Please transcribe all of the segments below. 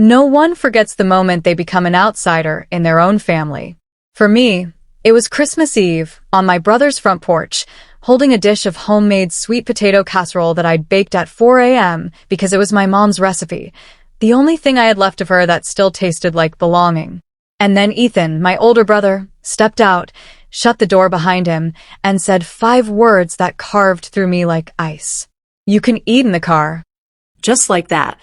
No one forgets the moment they become an outsider in their own family. For me, it was Christmas Eve, on my brother's front porch, holding a dish of homemade sweet potato casserole that I'd baked at 4 a.m. because it was my mom's recipe, the only thing I had left of her that still tasted like belonging. And then Ethan, my older brother, stepped out, shut the door behind him, and said 5 words that carved through me like ice. "You can eat in the car." Just like that.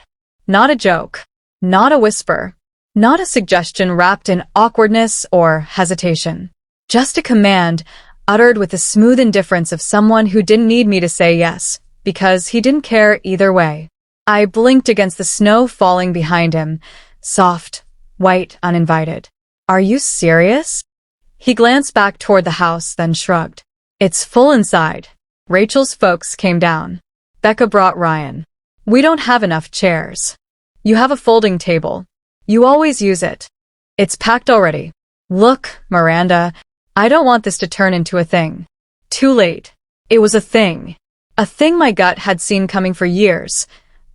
Not a joke. Not a whisper. Not a suggestion wrapped in awkwardness or hesitation. Just a command, uttered with the smooth indifference of someone who didn't need me to say yes, because he didn't care either way. I blinked against the snow falling behind him, soft, white, uninvited. "Are you serious?" He glanced back toward the house, then shrugged. "It's full inside." Rachel's folks came down. Becca brought Ryan. "We don't have enough chairs. You have a folding table. You always use it. It's packed already." "Look, Miranda, I don't want this to turn into a thing." Too late. It was a thing. A thing my gut had seen coming for years.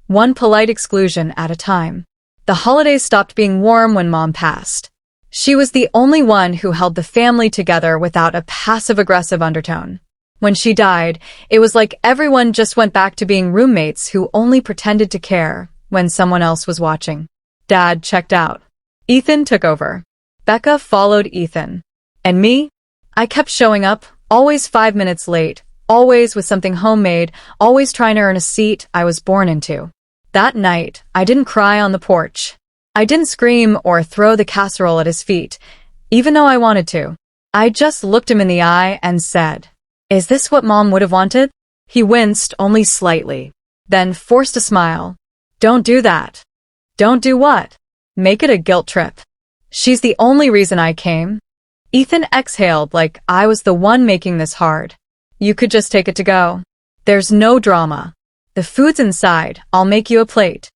One polite exclusion at a time. The holidays stopped being warm when Mom passed. She was the only one who held the family together without a passive-aggressive undertone. When she died, it was like everyone just went back to being roommates who only pretended to care when someone else was watching. Dad checked out. Ethan took over. Becca followed Ethan. And me? I kept showing up, always 5 minutes late, always with something homemade, always trying to earn a seat I was born into. That night, I didn't cry on the porch. I didn't scream or throw the casserole at his feet, even though I wanted to. I just looked him in the eye and said, "Is this what Mom would have wanted?" He winced only slightly, then forced a smile. "Don't do that." "Don't do what?" "Make it a guilt trip." "She's the only reason I came." Ethan exhaled like I was the one making this hard. "You could just take it to go. There's no drama. The food's inside. I'll make you a plate."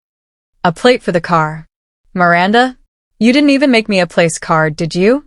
"A plate for the car." "Miranda, you didn't even make me a place card, did you?"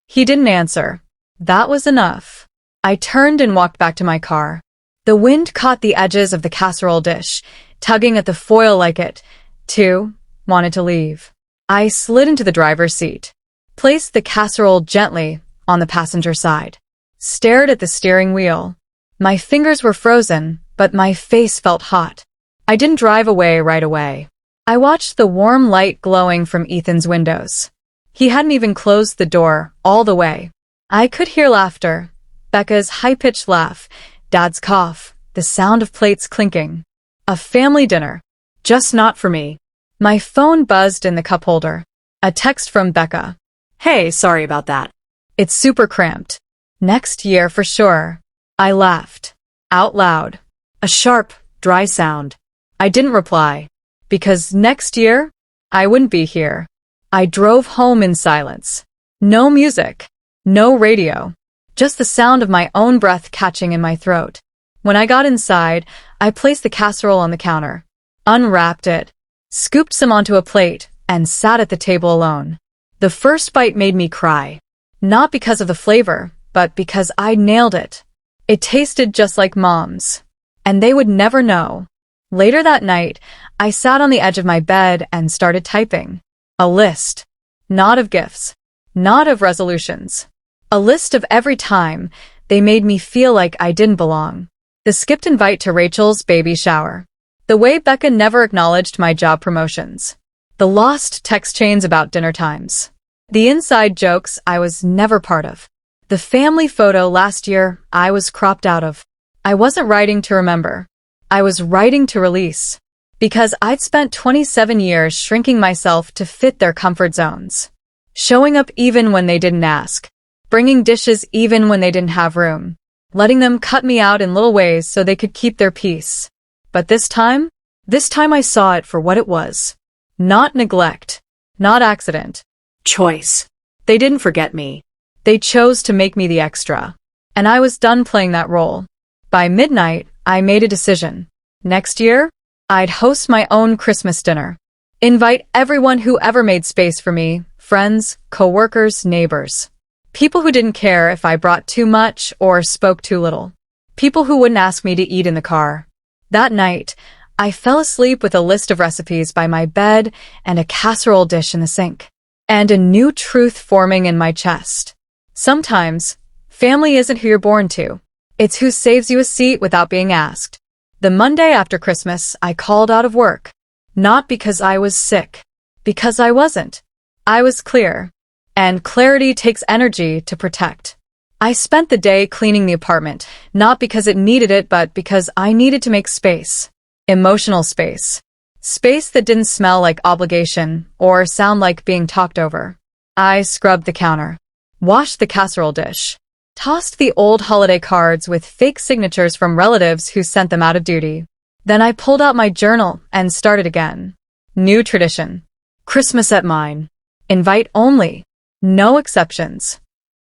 He didn't answer. That was enough. I turned and walked back to my car. The wind caught the edges of the casserole dish, tugging at the foil like it, too, wanted to leave. I slid into the driver's seat, placed the casserole gently on the passenger side, stared at the steering wheel. My fingers were frozen, but my face felt hot. I didn't drive away right away. I watched the warm light glowing from Ethan's windows. He hadn't even closed the door all the way. I could hear laughter, Becca's high-pitched laugh, Dad's cough, the sound of plates clinking. A family dinner. Just not for me. My phone buzzed in the cup holder. A text from Becca. "Hey, sorry about that." "It's super cramped. Next year for sure." I laughed. Out loud. A sharp, dry sound. I didn't reply. Because next year, I wouldn't be here. I drove home in silence. No music. No radio. Just the sound of my own breath catching in my throat. When I got inside, I placed the casserole on the counter, unwrapped it, scooped some onto a plate, and sat at the table alone. The first bite made me cry. Not because of the flavor, but because I nailed it. It tasted just like Mom's. And they would never know. Later that night, I sat on the edge of my bed and started typing. A list. Not of gifts. Not of resolutions. A list of every time they made me feel like I didn't belong. The skipped invite to Rachel's baby shower. The way Becca never acknowledged my job promotions. The lost text chains about dinner times. The inside jokes I was never part of. The family photo last year I was cropped out of. I wasn't writing to remember. I was writing to release. Because I'd spent 27 years shrinking myself to fit their comfort zones. Showing up even when they didn't ask. Bringing dishes even when they didn't have room. Letting them cut me out in little ways so they could keep their peace. But this time I saw it for what it was. Not neglect. Not accident. Choice. They didn't forget me. They chose to make me the extra. And I was done playing that role. By midnight, I made a decision. Next year, I'd host my own Christmas dinner. Invite everyone who ever made space for me, friends, coworkers, neighbors. People who didn't care if I brought too much or spoke too little. People who wouldn't ask me to eat in the car. That night, I fell asleep with a list of recipes by my bed and a casserole dish in the sink, and a new truth forming in my chest. Sometimes, family isn't who you're born to. It's who saves you a seat without being asked. The Monday after Christmas, I called out of work. Not because I was sick. Because I wasn't. I was clear. And clarity takes energy to protect. I spent the day cleaning the apartment, not because it needed it, but because I needed to make space. Emotional space. Space that didn't smell like obligation or sound like being talked over. I scrubbed the counter. Washed the casserole dish. Tossed the old holiday cards with fake signatures from relatives who sent them out of duty. Then I pulled out my journal and started again. New tradition. Christmas at mine. Invite only. No exceptions.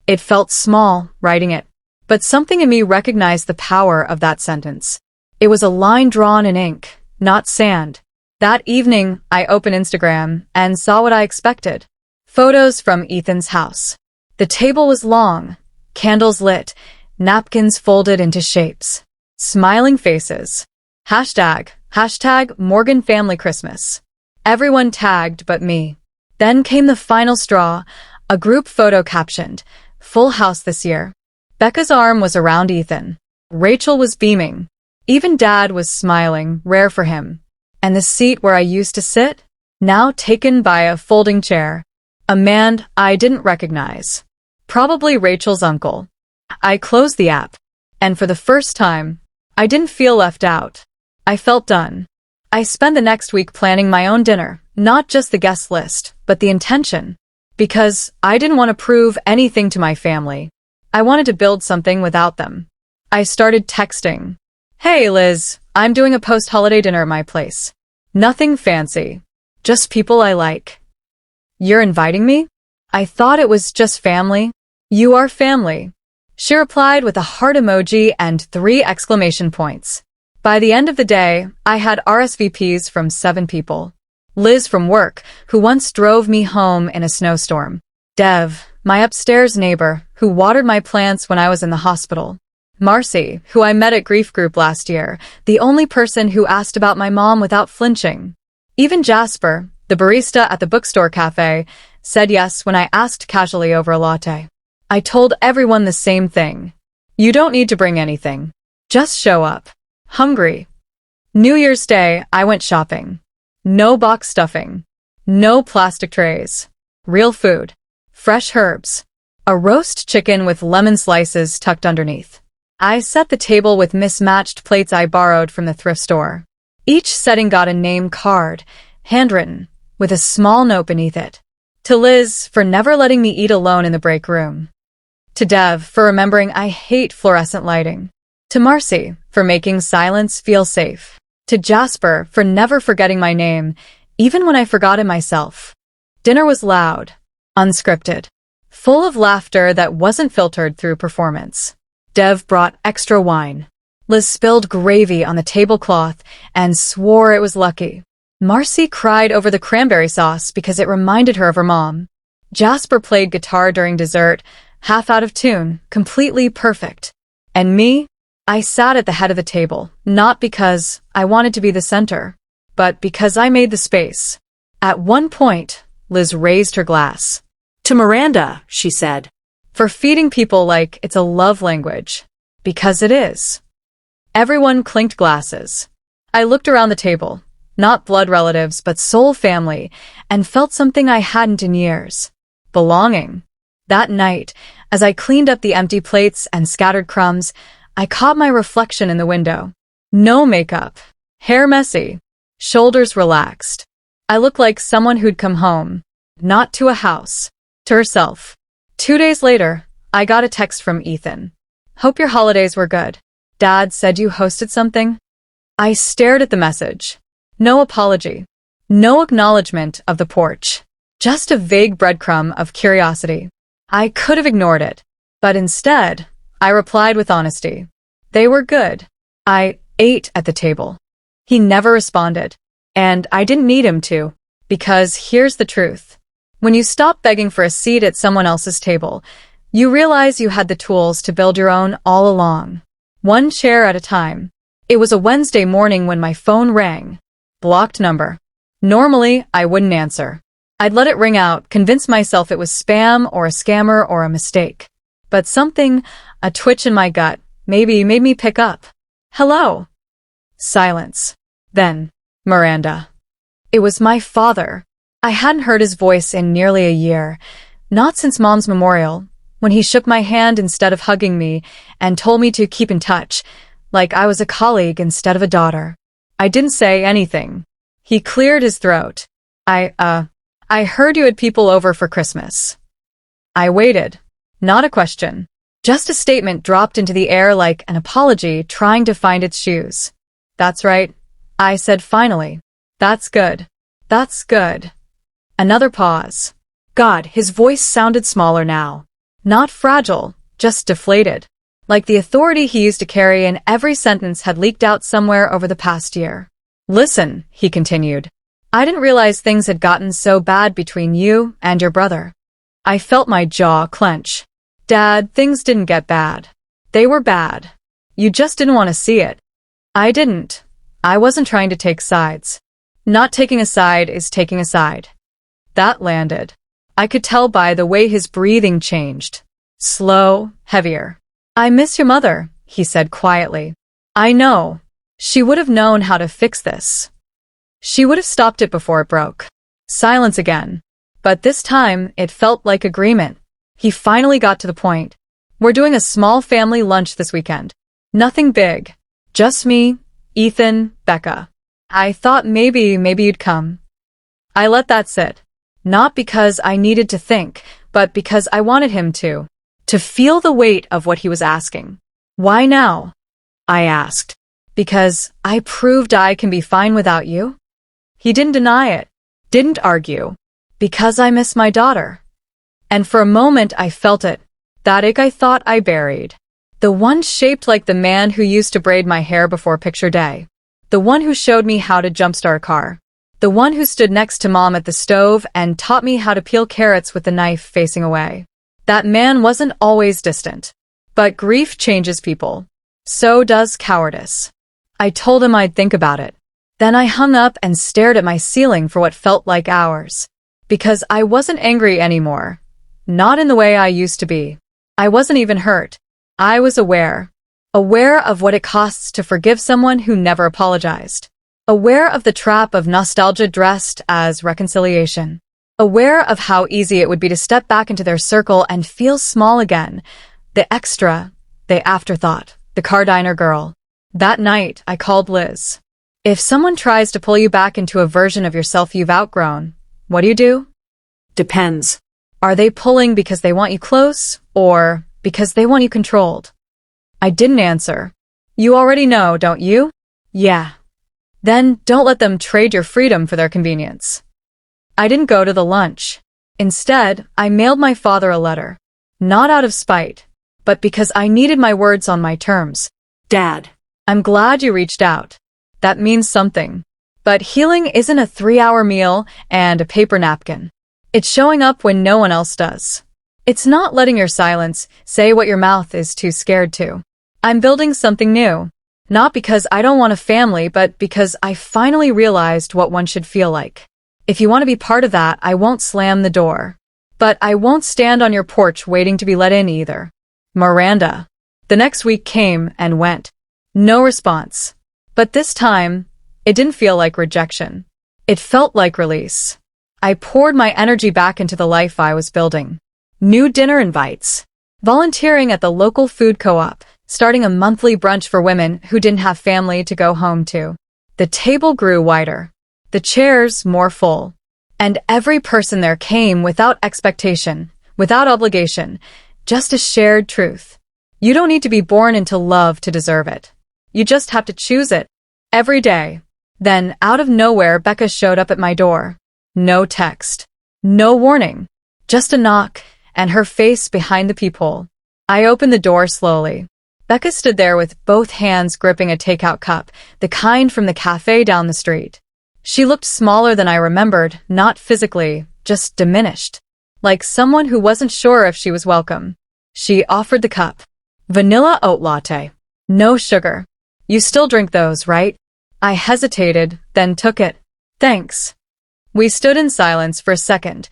It felt small, writing it, but something in me recognized the power of that sentence. It was a line drawn in ink, not sand. That evening, I opened Instagram and saw what I expected. Photos from Ethan's house. The table was long, candles lit, napkins folded into shapes. Smiling faces. Hashtag Morgan Family Christmas. Everyone tagged but me. Then came the final straw, a group photo captioned, "Full house this year." Becca's arm was around Ethan. Rachel was beaming. Even Dad was smiling, rare for him. And the seat where I used to sit? Now taken by a folding chair. A man I didn't recognize. Probably Rachel's uncle. I closed the app. And for the first time, I didn't feel left out. I felt done. I spent the next week planning my own dinner, not just the guest list, but the intention. Because I didn't want to prove anything to my family. I wanted to build something without them. I started texting. "Hey, Liz, I'm doing a post-holiday dinner at my place. Nothing fancy. Just people I like. You're inviting me?" I thought it was just family. "You are family." She replied with a heart emoji and 3 exclamation points. By the end of the day, I had RSVPs from 7 people. Liz from work, who once drove me home in a snowstorm. Dev, my upstairs neighbor, who watered my plants when I was in the hospital. Marcy, who I met at Grief Group last year, the only person who asked about my mom without flinching. Even Jasper, the barista at the bookstore cafe, said yes when I asked casually over a latte. I told everyone the same thing. You don't need to bring anything. Just show up. Hungry. New Year's Day, I went shopping. No box stuffing. No plastic trays. Real food. Fresh herbs. A roast chicken with lemon slices tucked underneath. I set the table with mismatched plates I borrowed from the thrift store. Each setting got a name card, handwritten, with a small note beneath it. To Liz, for never letting me eat alone in the break room. To Dev, for remembering I hate fluorescent lighting. To Marcy, for making silence feel safe. To Jasper, for never forgetting my name, even when I forgot it myself. Dinner was loud, unscripted, full of laughter that wasn't filtered through performance. Dev brought extra wine. Liz spilled gravy on the tablecloth and swore it was lucky. Marcy cried over the cranberry sauce because it reminded her of her mom. Jasper played guitar during dessert, half out of tune, completely perfect. And me? I sat at the head of the table, not because I wanted to be the center, but because I made the space. At one point, Liz raised her glass. "To Miranda," she said. For feeding people like it's a love language. Because it is. Everyone clinked glasses. I looked around the table, not blood relatives but soul family, and felt something I hadn't in years. Belonging. That night, as I cleaned up the empty plates and scattered crumbs, I caught my reflection in the window. No makeup. Hair messy. Shoulders relaxed. I looked like someone who'd come home. Not to a house. To herself. 2 days later, I got a text from Ethan. "Hope your holidays were good. Dad said you hosted something?" I stared at the message. No apology. No acknowledgement of the porch. Just a vague breadcrumb of curiosity. I could have ignored it. But instead, I replied with honesty. They were good. I ate at the table. He never responded. And I didn't need him to. Because here's the truth. When you stop begging for a seat at someone else's table, you realize you had the tools to build your own all along. One chair at a time. It was a Wednesday morning when my phone rang. Blocked number. Normally, I wouldn't answer. I'd let it ring out, convince myself it was spam or a scammer or a mistake. But something, a twitch in my gut, maybe made me pick up. Hello. Silence. Then, Miranda. It was my father. I hadn't heard his voice in nearly a year, not since Mom's memorial, when he shook my hand instead of hugging me and told me to keep in touch, like I was a colleague instead of a daughter. I didn't say anything. He cleared his throat. I heard you had people over for Christmas. I waited. Not a question. Just a statement dropped into the air like an apology trying to find its shoes. That's right, I said finally. That's good. That's good. Another pause. God, his voice sounded smaller now. Not fragile, just deflated. Like the authority he used to carry in every sentence had leaked out somewhere over the past year. Listen, he continued. I didn't realize things had gotten so bad between you and your brother. I felt my jaw clench. Dad, things didn't get bad. They were bad. You just didn't want to see it. I didn't. I wasn't trying to take sides. Not taking a side is taking a side. That landed. I could tell by the way his breathing changed. Slow, heavier. I miss your mother, he said quietly. I know. She would have known how to fix this. She would have stopped it before it broke. Silence again. But this time, it felt like agreement. He finally got to the point. We're doing a small family lunch this weekend. Nothing big. Just me, Ethan, Becca. I thought maybe you'd come. I let that sit. Not because I needed to think, but because I wanted him to feel the weight of what he was asking. Why now? I asked. Because I proved I can be fine without you? He didn't deny it, didn't argue. Because I miss my daughter. And for a moment I felt it, that ache I thought I buried. The one shaped like the man who used to braid my hair before picture day. The one who showed me how to jumpstart a car. The one who stood next to Mom at the stove and taught me how to peel carrots with the knife facing away. That man wasn't always distant. But grief changes people. So does cowardice. I told him I'd think about it. Then I hung up and stared at my ceiling for what felt like hours. Because I wasn't angry anymore. Not in the way I used to be. I wasn't even hurt. I was aware. Aware of what it costs to forgive someone who never apologized. Aware of the trap of nostalgia dressed as reconciliation. Aware of how easy it would be to step back into their circle and feel small again. The extra, the afterthought, the car diner girl. That night, I called Liz. If someone tries to pull you back into a version of yourself you've outgrown, what do? Depends. Are they pulling because they want you close, or because they want you controlled? I didn't answer. You already know, don't you? Yeah. Then don't let them trade your freedom for their convenience. I didn't go to the lunch. Instead, I mailed my father a letter. Not out of spite, but because I needed my words on my terms. Dad. I'm glad you reached out. That means something. But healing isn't a 3-hour meal and a paper napkin. It's showing up when no one else does. It's not letting your silence say what your mouth is too scared to. I'm building something new. Not because I don't want a family, but because I finally realized what one should feel like. If you want to be part of that, I won't slam the door. But I won't stand on your porch waiting to be let in either. Miranda. The next week came and went. No response. But this time, it didn't feel like rejection. It felt like release. I poured my energy back into the life I was building. New dinner invites. Volunteering at the local food co-op. Starting a monthly brunch for women who didn't have family to go home to. The table grew wider. The chairs more full. And every person there came without expectation, without obligation, just a shared truth. You don't need to be born into love to deserve it. You just have to choose it. Every day. Then, out of nowhere, Becca showed up at my door. No text. No warning. Just a knock, and her face behind the peephole. I opened the door slowly. Becca stood there with both hands gripping a takeout cup, the kind from the cafe down the street. She looked smaller than I remembered, not physically, just diminished. Like someone who wasn't sure if she was welcome. She offered the cup. Vanilla oat latte. No sugar. You still drink those, right? I hesitated, then took it. Thanks. We stood in silence for a second,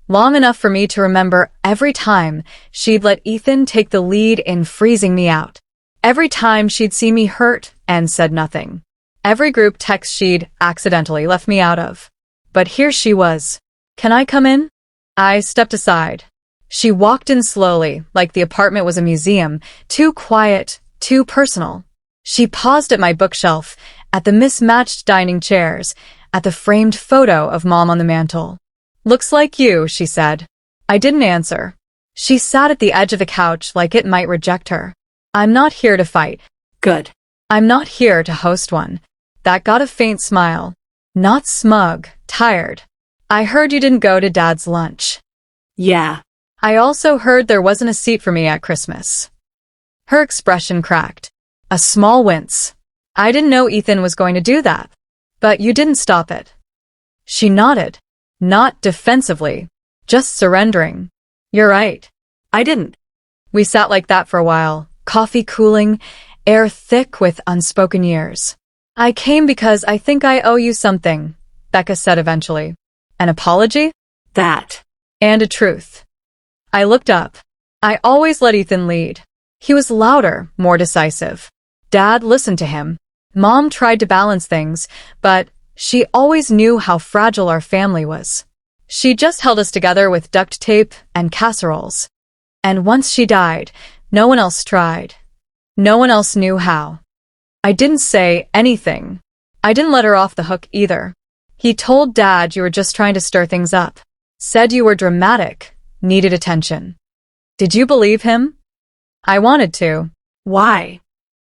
long enough for me to remember every time she'd let Ethan take the lead in freezing me out. Every time she'd see me hurt and said nothing. Every group text she'd accidentally left me out of. But here she was. Can I come in? I stepped aside. She walked in slowly, like the apartment was a museum, too quiet, too personal. She paused at my bookshelf, at the mismatched dining chairs, at the framed photo of Mom on the mantel. Looks like you, she said. I didn't answer. She sat at the edge of the couch like it might reject her. I'm not here to fight. Good. I'm not here to host one. That got a faint smile. Not smug, tired. I heard you didn't go to Dad's lunch. Yeah. I also heard there wasn't a seat for me at Christmas. Her expression cracked. A small wince. I didn't know Ethan was going to do that. But you didn't stop it. She nodded. Not defensively. Just surrendering. You're right. I didn't. We sat like that for a while, coffee cooling, air thick with unspoken years. I came because I think I owe you something, Becca said eventually. An apology? That. And a truth. I looked up. I always let Ethan lead. He was louder, more decisive. Dad listened to him. Mom tried to balance things, but she always knew how fragile our family was. She just held us together with duct tape and casseroles. And once she died, no one else tried. No one else knew how. I didn't say anything. I didn't let her off the hook either. He told Dad you were just trying to stir things up. Said you were dramatic, needed attention. Did you believe him? I wanted to. Why?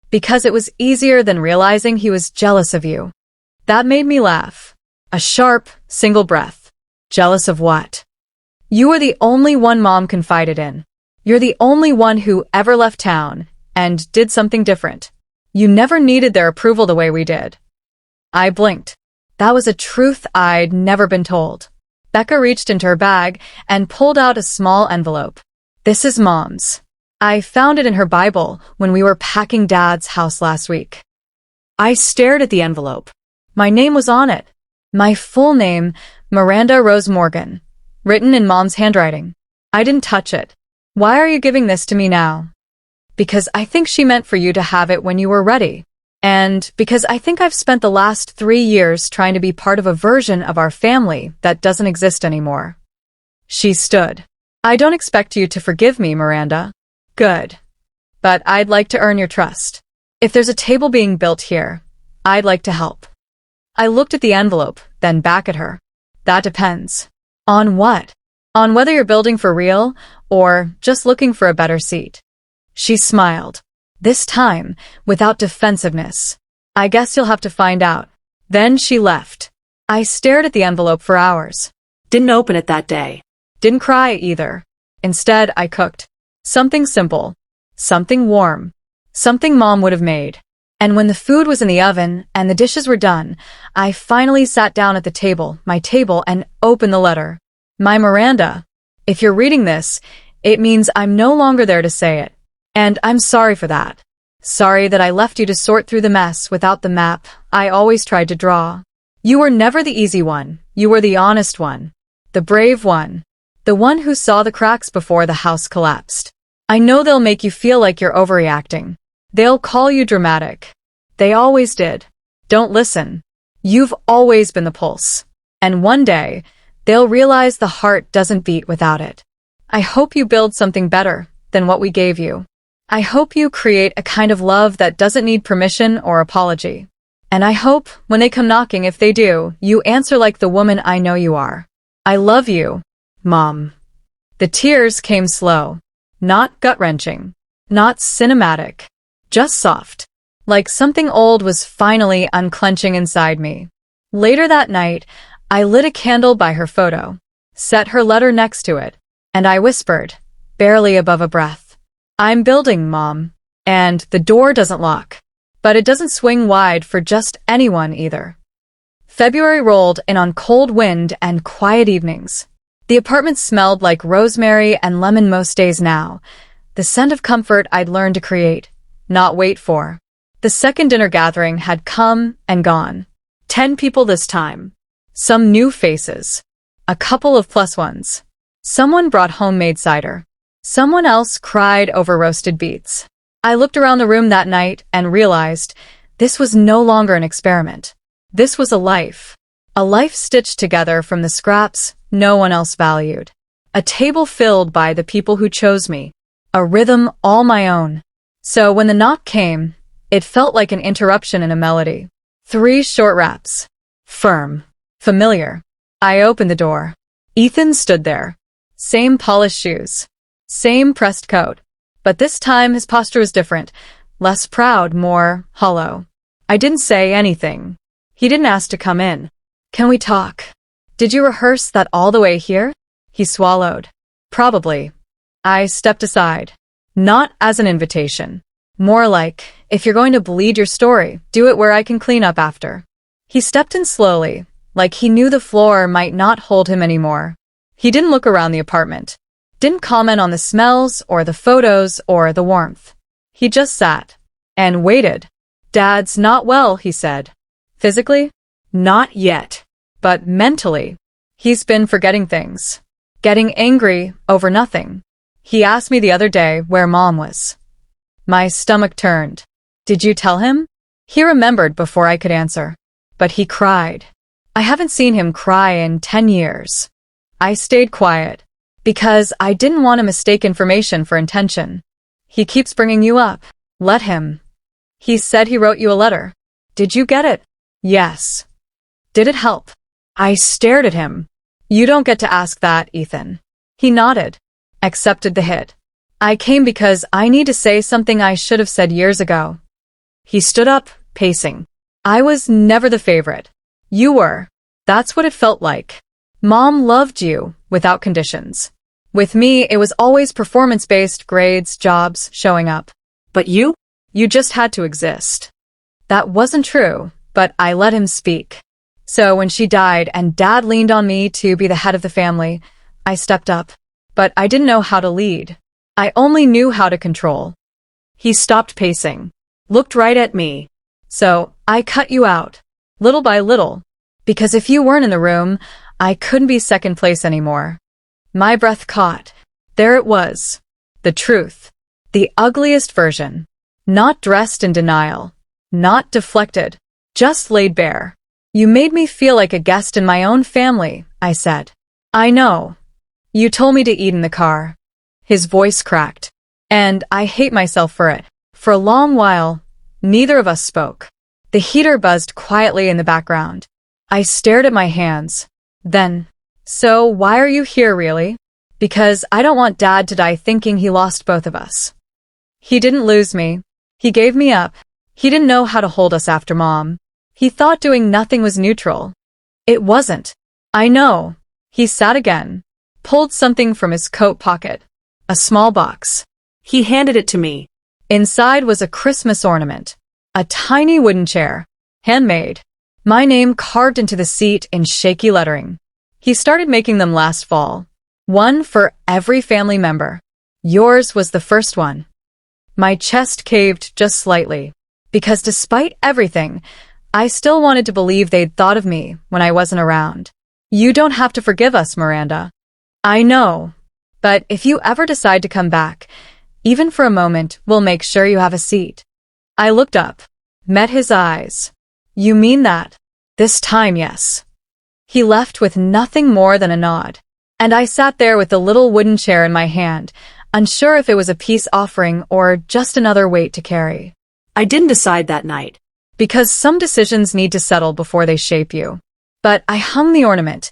Because it was easier than realizing he was jealous of you. That made me laugh. A sharp, single breath. Jealous of what? You were the only one Mom confided in. You're the only one who ever left town and did something different. You never needed their approval the way we did. I blinked. That was a truth I'd never been told. Becca reached into her bag and pulled out a small envelope. This is Mom's. I found it in her Bible when we were packing Dad's house last week. I stared at the envelope. My name was on it. My full name, Miranda Rose Morgan, written in Mom's handwriting. I didn't touch it. Why are you giving this to me now? Because I think she meant for you to have it when you were ready. And because I think I've spent the last 3 years trying to be part of a version of our family that doesn't exist anymore. She stood. I don't expect you to forgive me, Miranda. Good. But I'd like to earn your trust. If there's a table being built here, I'd like to help. I looked at the envelope, then back at her. That depends. On what? On whether you're building for real or just looking for a better seat. She smiled. This time, without defensiveness. I guess you'll have to find out. Then she left. I stared at the envelope for hours. Didn't open it that day. Didn't cry either. Instead, I cooked. Something simple. Something warm. Something Mom would have made. And when the food was in the oven and the dishes were done, I finally sat down at the table, my table, and opened the letter. My Miranda. If you're reading this, it means I'm no longer there to say it. And I'm sorry for that. Sorry that I left you to sort through the mess without the map I always tried to draw. You were never the easy one. You were the honest one. The brave one. The one who saw the cracks before the house collapsed. I know they'll make you feel like you're overreacting. They'll call you dramatic. They always did. Don't listen. You've always been the pulse. And one day, they'll realize the heart doesn't beat without it. I hope you build something better than what we gave you. I hope you create a kind of love that doesn't need permission or apology. And I hope, when they come knocking, if they do, you answer like the woman I know you are. I love you, Mom. The tears came slow. Not gut-wrenching. Not cinematic. Just soft. Like something old was finally unclenching inside me. Later that night, I lit a candle by her photo, set her letter next to it, and I whispered, barely above a breath, I'm building, Mom. And the door doesn't lock. But it doesn't swing wide for just anyone either. February rolled in on cold wind and quiet evenings. The apartment smelled like rosemary and lemon most days now, the scent of comfort I'd learned to create, not wait for. The second dinner gathering had come and gone. 10 people this time. Some new faces. A couple of plus ones. Someone brought homemade cider. Someone else cried over roasted beets. I looked around the room that night and realized this was no longer an experiment. This was a life. A life stitched together from the scraps no one else valued. A table filled by the people who chose me. A rhythm all my own. So when the knock came, it felt like an interruption in a melody. 3 short raps. Firm. Familiar. I opened the door. Ethan stood there. Same polished shoes. Same pressed coat. But this time his posture was different. Less proud, more hollow. I didn't say anything. He didn't ask to come in. Can we talk? Did you rehearse that all the way here? He swallowed. Probably. I stepped aside. Not as an invitation. More like, if you're going to bleed your story, do it where I can clean up after. He stepped in slowly, like he knew the floor might not hold him anymore. He didn't look around the apartment. Didn't comment on the smells or the photos or the warmth. He just sat and waited. Dad's not well, he said. Physically? Not yet. But mentally, he's been forgetting things. Getting angry over nothing. He asked me the other day where Mom was. My stomach turned. Did you tell him? He remembered before I could answer. But he cried. I haven't seen him cry in 10 years. I stayed quiet. Because I didn't want to mistake information for intention. He keeps bringing you up. Let him. He said he wrote you a letter. Did you get it? Yes. Did it help? I stared at him. You don't get to ask that, Ethan. He nodded. Accepted the hit. I came because I need to say something I should have said years ago. He stood up, pacing. I was never the favorite. You were. That's what it felt like. Mom loved you, without conditions. With me, it was always performance-based, grades, jobs, showing up. But you? You just had to exist. That wasn't true, but I let him speak. So when she died and Dad leaned on me to be the head of the family, I stepped up. But I didn't know how to lead. I only knew how to control. He stopped pacing. Looked right at me. So I cut you out. Little by little. Because if you weren't in the room, I couldn't be second place anymore. My breath caught. There it was. The truth. The ugliest version. Not dressed in denial. Not deflected. Just laid bare. You made me feel like a guest in my own family, I said. I know. You told me to eat in the car. His voice cracked. And I hate myself for it. For a long while, neither of us spoke. The heater buzzed quietly in the background. I stared at my hands. Then, so why are you here really? Because I don't want Dad to die thinking he lost both of us. He didn't lose me. He gave me up. He didn't know how to hold us after Mom. He thought doing nothing was neutral. It wasn't. I know. He sat again. Pulled something from his coat pocket. A small box. He handed it to me. Inside was a Christmas ornament. A tiny wooden chair. Handmade. My name carved into the seat in shaky lettering. He started making them last fall. One for every family member. Yours was the first one. My chest caved just slightly. Because despite everything, I still wanted to believe they'd thought of me when I wasn't around. You don't have to forgive us, Miranda. I know. But if you ever decide to come back, even for a moment, we'll make sure you have a seat. I looked up. Met his eyes. You mean that? This time, yes. He left with nothing more than a nod. And I sat there with the little wooden chair in my hand, unsure if it was a peace offering or just another weight to carry. I didn't decide that night. Because some decisions need to settle before they shape you. But I hung the ornament,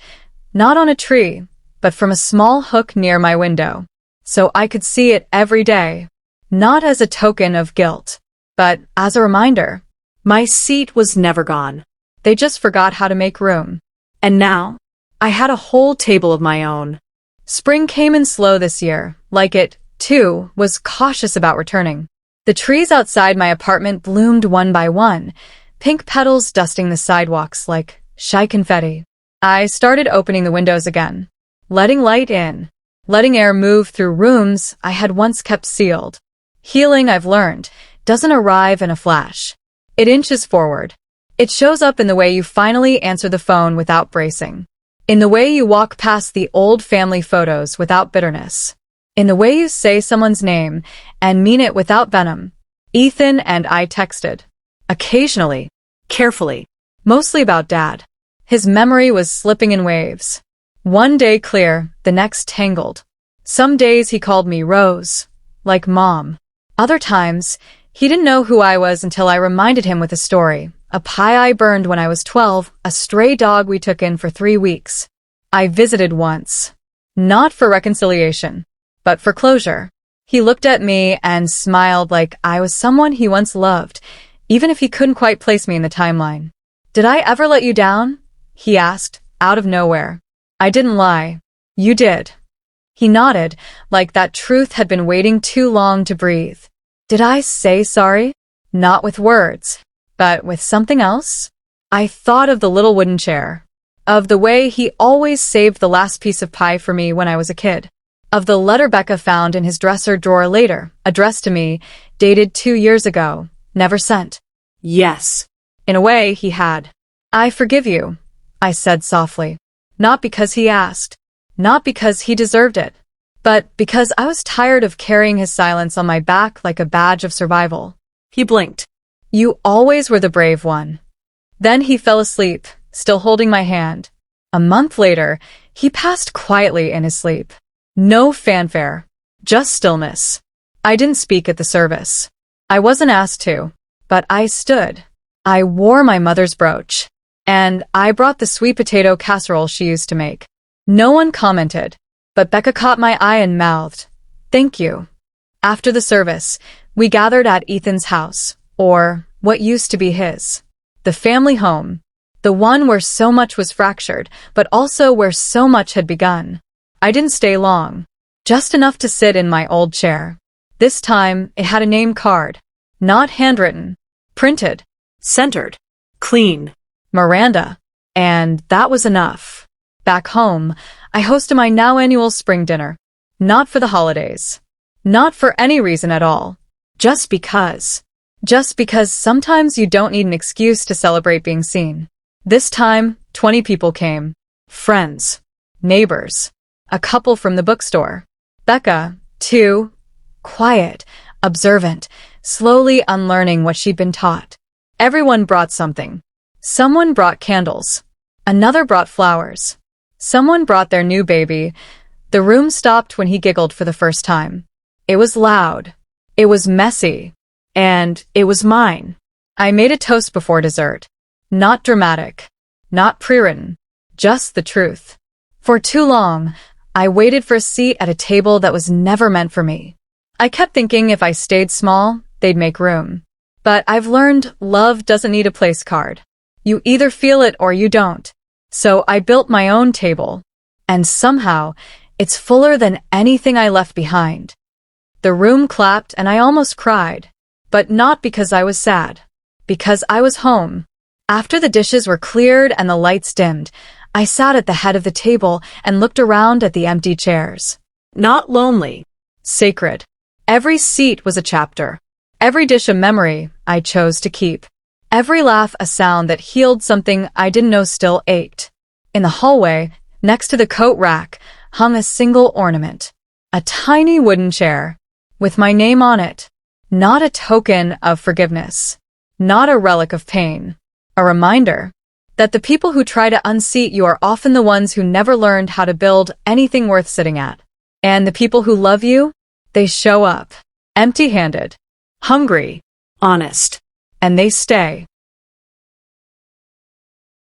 not on a tree, but from a small hook near my window, so I could see it every day. Not as a token of guilt, but as a reminder. My seat was never gone. They just forgot how to make room. And now, I had a whole table of my own. Spring came in slow this year, like it, too, was cautious about returning. The trees outside my apartment bloomed one by one, pink petals dusting the sidewalks like shy confetti. I started opening the windows again, letting light in, letting air move through rooms I had once kept sealed. Healing, I've learned, doesn't arrive in a flash. It inches forward. It shows up in the way you finally answer the phone without bracing. In the way you walk past the old family photos without bitterness. In the way you say someone's name and mean it without venom. Ethan and I texted. Occasionally. Carefully. Mostly about Dad. His memory was slipping in waves. One day clear, the next tangled. Some days he called me Rose, like Mom. Other times, he didn't know who I was until I reminded him with a story. A pie I burned when I was 12, a stray dog we took in for 3 weeks. I visited once. Not for reconciliation, but for closure. He looked at me and smiled like I was someone he once loved, even if he couldn't quite place me in the timeline. Did I ever let you down? He asked, out of nowhere. I didn't lie. You did. He nodded, like that truth had been waiting too long to breathe. Did I say sorry? Not with words, but with something else? I thought of the little wooden chair. Of the way he always saved the last piece of pie for me when I was a kid. Of the letter Becca found in his dresser drawer later, addressed to me, dated 2 years ago, never sent. Yes. In a way, he had. I forgive you, I said softly. Not because he asked. Not because he deserved it. But because I was tired of carrying his silence on my back like a badge of survival. He blinked. You always were the brave one. Then he fell asleep, still holding my hand. A month later, he passed quietly in his sleep. No fanfare. Just stillness. I didn't speak at the service. I wasn't asked to. But I stood. I wore my mother's brooch. And I brought the sweet potato casserole she used to make. No one commented. But Becca caught my eye and mouthed, "Thank you." After the service, we gathered at Ethan's house, or what used to be his. The family home. The one where so much was fractured, but also where so much had begun. I didn't stay long. Just enough to sit in my old chair. This time, it had a name card. Not handwritten. Printed. Centered. Clean. Miranda. And that was enough. Back home, I hosted my now annual spring dinner. Not for the holidays. Not for any reason at all. Just because. Just because sometimes you don't need an excuse to celebrate being seen. This time, 20 people came. Friends. Neighbors. A couple from the bookstore. Becca, too. Quiet. Observant. Slowly unlearning what she'd been taught. Everyone brought something. Someone brought candles. Another brought flowers. Someone brought their new baby. The room stopped when he giggled for the first time. It was loud. It was messy. And it was mine. I made a toast before dessert. Not dramatic. Not pre-written. Just the truth. For too long, I waited for a seat at a table that was never meant for me. I kept thinking if I stayed small, they'd make room. But I've learned love doesn't need a place card. You either feel it or you don't. So I built my own table. And somehow, it's fuller than anything I left behind. The room clapped and I almost cried. But not because I was sad. Because I was home. After the dishes were cleared and the lights dimmed, I sat at the head of the table and looked around at the empty chairs. Not lonely. Sacred. Every seat was a chapter. Every dish a memory I chose to keep. Every laugh a sound that healed something I didn't know still ached. In the hallway, next to the coat rack, hung a single ornament. A tiny wooden chair. With my name on it. Not a token of forgiveness. Not a relic of pain. A reminder that the people who try to unseat you are often the ones who never learned how to build anything worth sitting at. And the people who love you, they show up. Empty-handed. Hungry. Honest. And they stay.